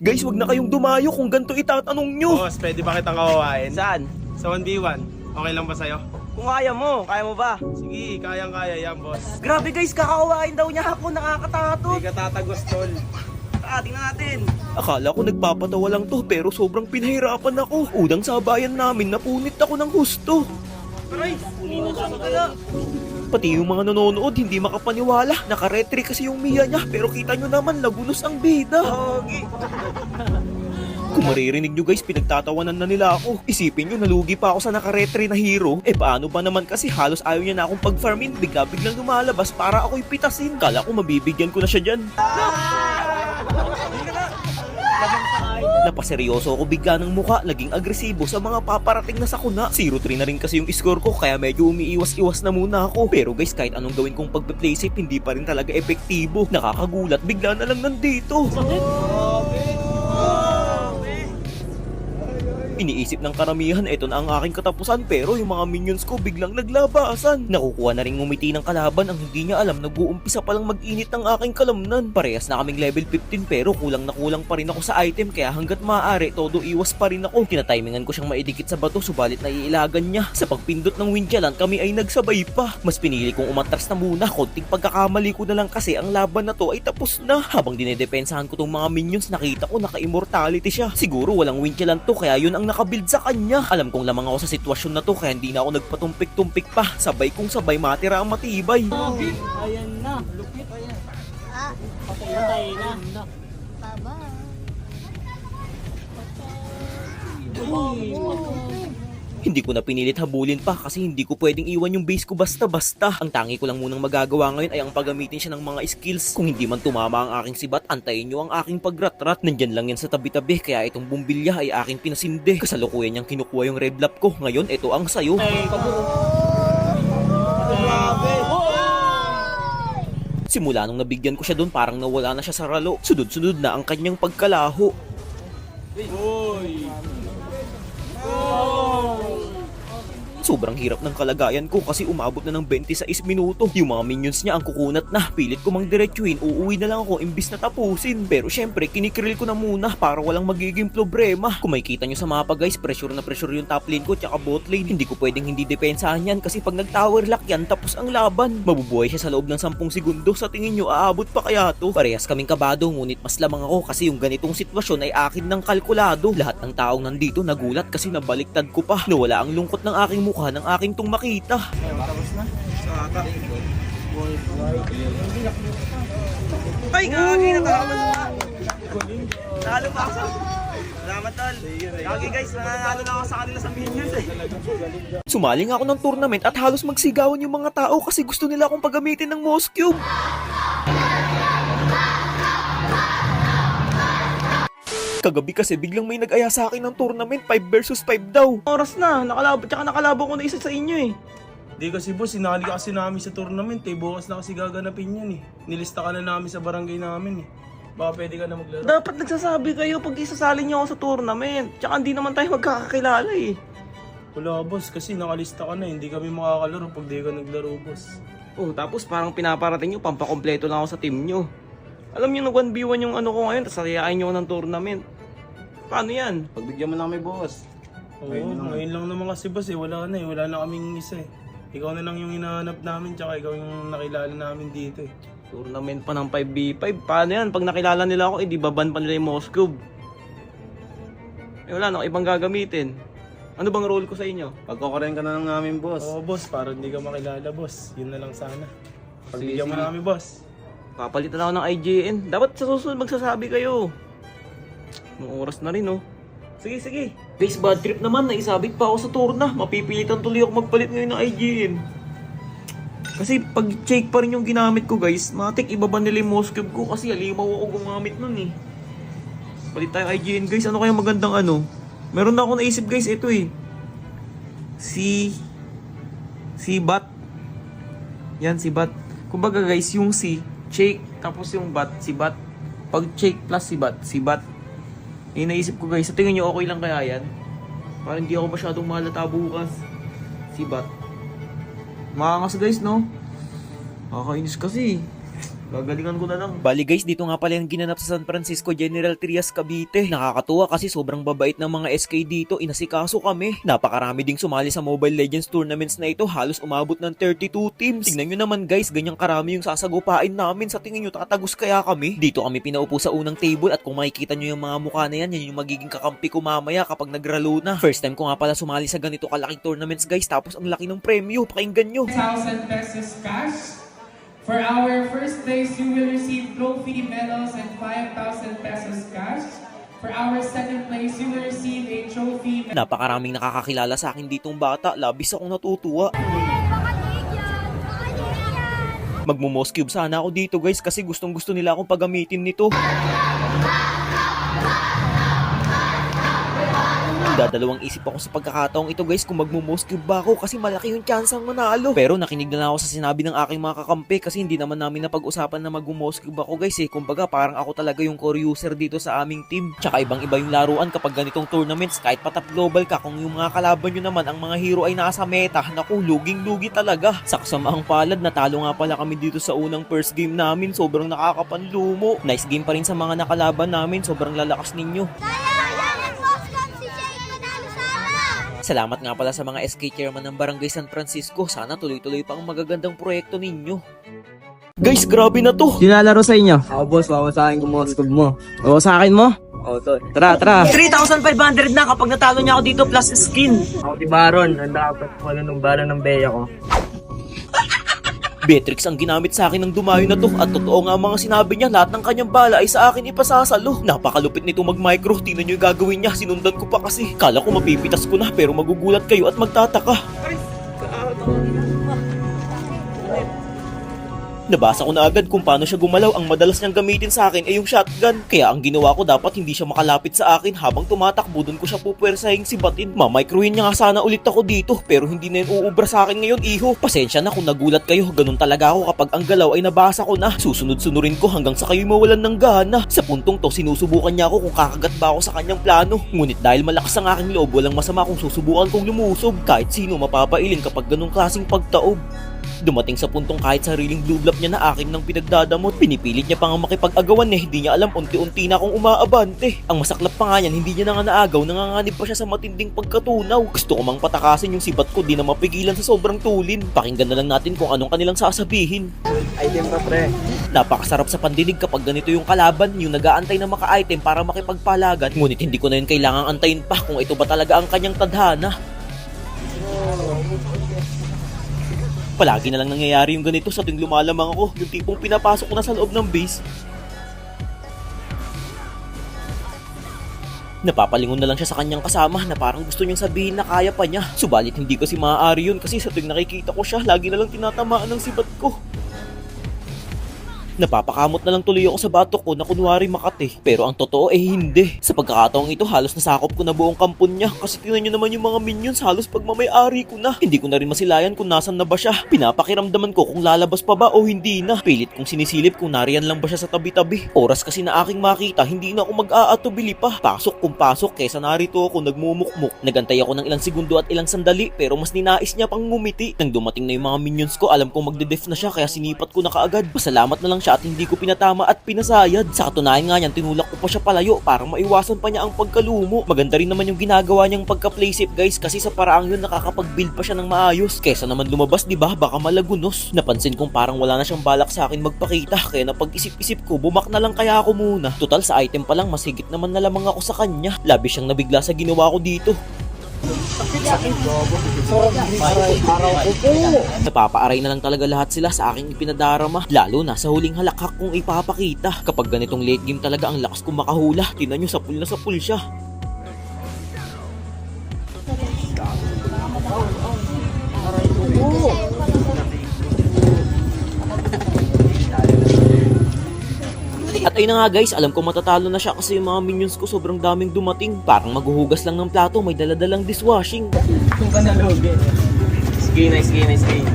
Guys, wag na kayong dumayo kung ganito itatanong nyo. Boss, pwede ba kitang kawawain? Saan? Sa 1v1, okay lang ba sa'yo? Kung kaya mo ba? Sige, kayang-kaya yan, boss. Grabe guys, kakaawain daw niya ako, nakakatatot. Hindi ka tatagos, tol. Tingnan natin. Akala ko nagpapatawa lang to pero sobrang pinahirapan ako. Udang sa bayan namin napunit ako ng husto. Aray, kala. Pati yung mga nanonood hindi makapaniwala. Nakaretry kasi yung Mia niya pero kita nyo naman nagulos ang bida. Pogi. Kung maririnig nyo guys, pinagtatawanan na nila ako. Isipin nyo, nalugi pa ako sa nakaretry na hero. Paano ba naman kasi halos ayaw niya na akong pag-farmin. Bigla-biglang lumalabas para ako'y pitasin. Kala ko mabibigyan ko na siya dyan. Napaseryoso ako bigla ng muka, naging agresibo sa mga paparating na sakuna. 0-3 na rin kasi yung score ko kaya medyo umiiwas-iwas na muna ako. Pero guys, kahit anong gawin kong pagpe-play safe, hindi pa rin talaga epektibo. Nakakagulat, bigla na lang nandito. Iniisip ng karamihan, ito na ang aking katapusan pero yung mga minions ko biglang naglabasan. Nakukuha na rin ngumiti ng kalaban ang hindi niya alam nag-uumpisa palang mag-init ng aking kalamnan. Parehas na kaming level 15 pero kulang na kulang pa rin ako sa item kaya hanggat maaari todo iwas pa rin ako. Tinatimingan ko siyang maidikit sa bato subalit naiilagan niya. Sa pagpindot ng windjalan kami ay nagsabay pa. Mas pinili kong umatras na muna, konting pagkakamali ko na lang kasi ang laban na to ay tapos na. Habang dinedepensahan ko tong mga minions nakita ko naka-immortality siya. Siguro walang windjalan to kaya yun ang nakabuild sa kanya. Alam kong lamang ako sa sitwasyon na to kaya hindi na ako nagpatumpik-tumpik pa. Sabay kong sabay matira ang matibay. Ayan na, lupit. Ayan. Patay na. Hindi ko na pinilit habulin pa kasi hindi ko pwedeng iwan yung base ko basta-basta. Ang tangi ko lang munang magagawa ngayon ay ang paggamitin siya ng mga skills. Kung hindi man tumama ang aking sibat, antayin nyo ang aking pagratrat. Nandyan lang yan sa tabi-tabi kaya itong bumbilya ay aking pinasinde. Kasalukuyan niyang kinukuha yung red lap ko. Ngayon, ito ang sayo. Simula nung nabigyan ko siya doon, parang nawala na siya sa ralo. Sunod-sunod na ang kanyang pagkalaho. Sobrang hirap ng kalagayan ko kasi umabot na ng 26 minuto. Yung mga minions niya ang kukunat na. Pilit ko mang diretsuhin, uuwi na lang ako imbis na tapusin. Pero syempre, kinikrill ko na muna para walang magiging problema. Kung makikita nyo sa mapa guys, pressure na pressure yung top lane ko tsaka bot lane. Hindi ko pwedeng hindi depensahan yan kasi pag nag-tower lock yan, tapos ang laban. Mabubuhay siya sa loob ng 10 segundo. Sa tingin nyo, aabot pa kaya to? Parehas kaming kabado, ngunit mas lamang ako kasi yung ganitong sitwasyon ay akin ng kalkulado. Lahat ng taong nandito nagulat kasi nabaliktad ko pa. Nawala ang lungkot ng aking mukha ng aking tung makita. Ay, gagi, natalaman mo na. Nalo pa ako. Salamat tol. Gagi guys, nanalo na ako sa kanila sa minions eh. Sumali nga ako ng tournament at halos magsigawan yung mga tao kasi gusto nila akong paggamitin ng Moss Cube. Kagabi kasi biglang may nag-aya sa akin ng tournament 5 versus 5 daw. Oras na, nakalabo ko na isa sa inyo eh. Hindi kasi boss, sinali ka kasi namin sa tournament eh. Bukas na kasi gaganapin yan eh. Nilista ka na namin sa barangay namin eh. Baka pwede ka na maglaro. Dapat nagsasabi kayo pag isasali niyo ako sa tournament. Tsaka hindi naman tayo magkakakilala eh. Wala boss, kasi nakalista ka na. Hindi kami makakalaro pag di ka naglaro boss. Oh, tapos parang pinaparating nyo, pampakompleto lang ako sa team nyo. Alam nyo, nag-1v1 yung ano ko ngayon, tapos sayayain nyo ako ng tournament. Paano yan? Pagbigyan mo na kami, boss. Oo, ngayon lang naman kasi boss eh. Wala na eh. Wala na kaming isa eh. Ikaw na lang yung hinahanap namin, tsaka ikaw yung nakilala namin dito eh. Tournament pa ng 5v5. Paano yan? Pag nakilala nila ako, di baban pa nila yung Moss Cube. Eh wala na, ibang gagamitin. Ano bang role ko sa inyo? Pagkukuren ka na lang namin, boss. Oo boss, para hindi ka makilala boss. Yun na lang sana. Pagbigyan mo na kami boss. Papalitan ako ng IGN. Dapat sa susunod magsasabi kayo. Nung oras na rin, oh. Sige, sige. Guys, bad trip naman. Naisabit pa ako sa tourna. Mapipilitan tuloy ako magpalit ngayon ng IGN. Kasi pag check pa rin yung ginamit ko, guys, matik ibaba nila yung Moss Cube ko kasi halimaw ako gumamit nun eh. Palit tayo IGN, guys. Ano kaya magandang ano? Meron na ako naisip, guys. Ito eh. Si Bat. Yan, si Bat. Kumbaga, guys, yung si Shake, tapos yung Bat, si Bat. Pag Shake plus si Bat. Eh, naisip ko guys, sa tingin nyo okay lang kaya yan? Para hindi ako masyadong mahalata bukas. Si Bat. Makangas guys, no? Kakainis kasi. Gagalingan ko na lang. Bali guys, dito nga pala yung ginanap sa San Francisco General Trias, Cavite. Nakakatuwa kasi sobrang babait ng mga SK dito, inasikaso kami. Napakarami ding sumali sa Mobile Legends tournaments na ito, halos umabot ng 32 teams. Tingnan nyo naman guys, ganyang karami yung sasagupain namin. Sa tingin nyo, tatagos kaya kami? Dito kami pinaupo sa unang table at kung makikita nyo yung mga mukha na yan, yan yung magiging kakampi ko mamaya kapag nagralo na. First time ko nga pala sumali sa ganito kalaking tournaments guys, tapos ang laki ng premyo, pakinggan nyo. 1,000 pesos cash. For our first place, you will receive trophy, medals, and 5,000 pesos cash. For our second place, you will receive a trophy. Napakaraming nakakakilala sa akin ditong bata, labis akong natutuwa. Magmo-Moss Cube sana ako dito guys kasi gustong gusto nila akong pagamitin nito. Dadalawang isip ako sa pagkakataong ito guys kung magmo-Moss Cube ba ako kasi malaki yung chance ang manalo. Pero nakinig na ako sa sinabi ng aking mga kakampi kasi hindi naman namin napag-usapan na magmo-Moss Cube ako guys eh. Kumbaga parang ako talaga yung core user dito sa aming team. Tsaka ibang iba yung laruan kapag ganitong tournaments kahit patap global ka kung yung mga kalaban nyo naman ang mga hero ay nasa meta. Naku, luging-lugi talaga. Sa kasamaang palad natalo nga pala kami dito sa unang first game namin. Sobrang nakakapanlumo. Nice game pa rin sa mga nakalaban namin. Sobrang lalakas ninyo. Salamat nga pala sa mga SK chairman ng Barangay San Francisco. Sana tuloy-tuloy pa ang magagandang proyekto ninyo. Guys, grabe na to! Sinalaro sa inyo? Ako boss, wawasakin ko mo scoop mo. Wawasakin mo? Oo, tol. Tara, tara. 3,500 na kapag natalo niya ako dito plus skin. Ako si Baron, handa dapat wala nung bala ng beya ko. Beatrix ang ginamit sa akin ng dumayo na to at totoo nga mga sinabi niya, lahat ng kanyang bala ay sa akin ipasasalo. Napakalupit nito mag-micro, tingnan niyo yung gagawin niya, sinundan ko pa kasi. Kala ko mapipitas ko na pero magugulat kayo at magtataka. Nabasa ko na agad kung paano siya gumalaw. Ang madalas niyang gamitin sa akin ay yung shotgun. Kaya ang ginawa ko dapat hindi siya makalapit sa akin. Habang tumatakbo doon ko siya pupuwersahing sibatin. Mamicroin niya nga sana ulit ako dito. Pero hindi na yun uubra sa akin ngayon, iho. Pasensya na kung nagulat kayo. Ganun talaga ako kapag ang galaw ay nabasa ko na. Susunod-sunurin ko hanggang sa kayo mawalan ng gana. Sa puntong to, sinusubukan niya ako kung kakagat ba ako sa kanyang plano. Ngunit dahil malakas ang aking loob, walang masama kung susubukan kong lumusog. Kahit sino mapapailing kapag ganung klaseng pagtaob. Dumating sa puntong kahit sariling blue bluff niya na akin nang pinagdadamot. Pinipilit niya pa nga makipag-agawan eh. Hindi niya alam unti-unti na akong umaabante. Ang masaklap pa nga yan, hindi niya na nga naagaw. Nanganganib pa siya sa matinding pagkatunaw. Gusto ko mang patakasin yung sibat ko, di na mapigilan sa sobrang tulin. Pakinggan na lang natin kung anong kanilang sasabihin. Item pa pre. Napakasarap sa pandinig kapag ganito yung kalaban, yung nag-aantay na maka-item para makipagpalagan. Ngunit hindi ko na yun kailangang antayin pa kung ito ba talaga ang kanyang tadhana. Palagi na lang nangyayari yung ganito sa tuwing lumalamang ako. Yung tipong pinapasok ko na sa loob ng base. Napapalingon na lang siya sa kanyang kasama na parang gusto niyang sabihin na kaya pa niya. Subalit hindi kasi maaari yun kasi sa tuwing nakikita ko siya, lagi na lang tinatamaan ng sibat ko. Napapakamot na lang tuloy ako sa batok ko na kunwari makate. Pero ang totoo eh hindi. Sa pagkakataong ito halos nasakop ko na buong kampon niya. Kasi tingnan nyo naman yung mga minions halos pag mamay-ari ko na. Hindi ko na rin masilayan kung nasan na ba siya. Pinapakiramdaman ko kung lalabas pa ba o hindi na. Pilit kong sinisilip kung nariyan lang ba siya sa tabi-tabi. Oras kasi na aking makita, hindi na ako mag-aatubili pa. Pasok kung pasok kesa narito ako nagmumukmuk. Nagantay ako ng ilang segundo at ilang sandali pero mas ninais niya pang ngumiti. Nang dumating na yung mga minions ko, alam kong magde-def na siya kaya sinipat ko na kaagad. Pasalamat na lang siya at hindi ko pinatama at pinasayad. Sa katunayan nga niyan, tinulak ko pa siya palayo para maiwasan pa niya ang pagkalumo. Maganda rin naman yung ginagawa niyang pagka-playsafe guys kasi sa paraang yun nakakapag-build pa siya ng maayos. Kesa naman lumabas, di ba? Baka malagunos. Napansin kong parang wala na siyang balak sa akin magpakita kaya napag-isip-isip ko, bumak na lang kaya ako muna. Total sa item pa lang, masigit naman na lamang ako sa kanya. Labi siyang nabigla sa ginawa ko dito. Napapaaray na lang talaga lahat sila sa aking ipinadarama. Lalo na sa huling halakhak kong ipapakita. Kapag ganitong late game talaga ang lakas kong makahula. Tingnan nyo, sapul na sapul siya. At ayun na nga guys, alam ko matatalo na siya kasi yung mga minions ko sobrang daming dumating. Parang maghuhugas lang ng plato, may daladalang dishwashing. Sige, nice game.